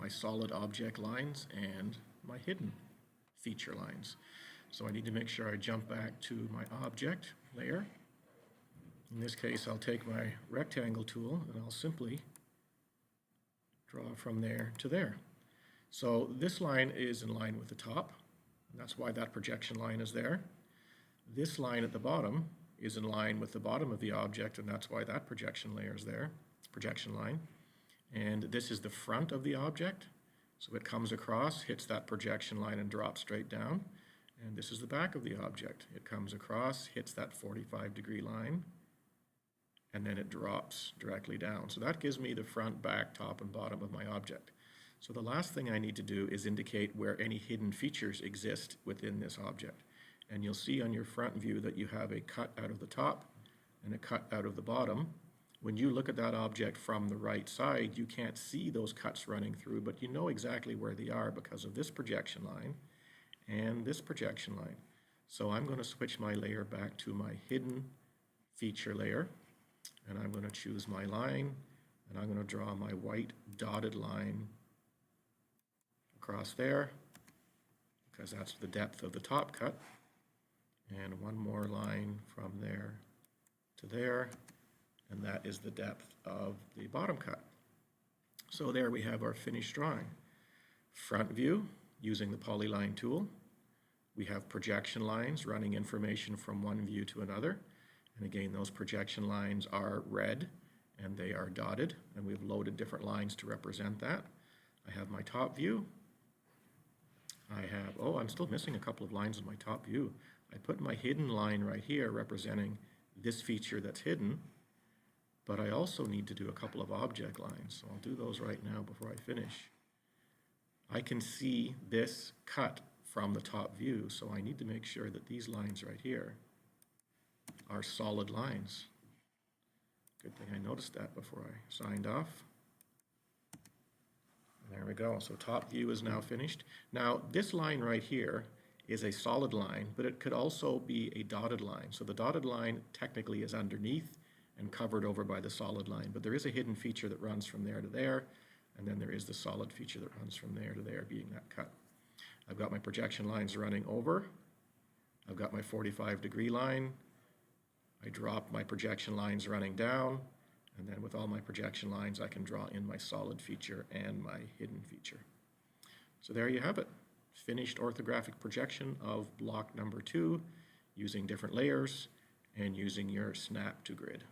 my solid object lines and my hidden feature lines. So I need to make sure I jump back to my object layer. In this case, I'll take my rectangle tool and I'll simply draw from there to there. So this line is in line with the top, and that's why that projection line is there. This line at the bottom is in line with the bottom of the object, and that's why that projection layer is there, projection line. And this is the front of the object, so it comes across, hits that projection line and drops straight down. And this is the back of the object. It comes across, hits that 45-degree line, and then it drops directly down. So that gives me the front, back, top, and bottom of my object. So the last thing I need to do is indicate where any hidden features exist within this object. And you'll see on your front view that you have a cut out of the top and a cut out of the bottom. When you look at that object from the right side, you can't see those cuts running through, but you know exactly where they are because of this projection line and this projection line. So I'm going to switch my layer back to my hidden feature layer, and I'm going to choose my line, and I'm going to draw my white dotted line across there because that's the depth of the top cut, and one more line from there to there, and that is the depth of the bottom cut. So there we have our finished drawing. Front view using the polyline tool. We have projection lines running information from one view to another. And again, those projection lines are red and they are dotted, and we've loaded different lines to represent that. I have my top view. I have, oh, I'm still missing a couple of lines in my top view. I put my hidden line right here representing this feature that's hidden, but I also need to do a couple of object lines. So I'll do those right now before I finish. I can see this cut from the top view, so I need to make sure that these lines right here are solid lines. Good thing I noticed that before I signed off. There we go. So top view is now finished. Now this line right here is a solid line, but it could also be a dotted line. So the dotted line technically is underneath and covered over by the solid line, but there is a hidden feature that runs from there to there, and then there is the solid feature that runs from there to there, being that cut. I've got my projection lines running over. I've got my 45-degree line. I drop my projection lines running down, and then with all my projection lines, I can draw in my solid feature and my hidden feature. So there you have it. Finished orthographic projection of block number 2 using different layers and using your snap to grid.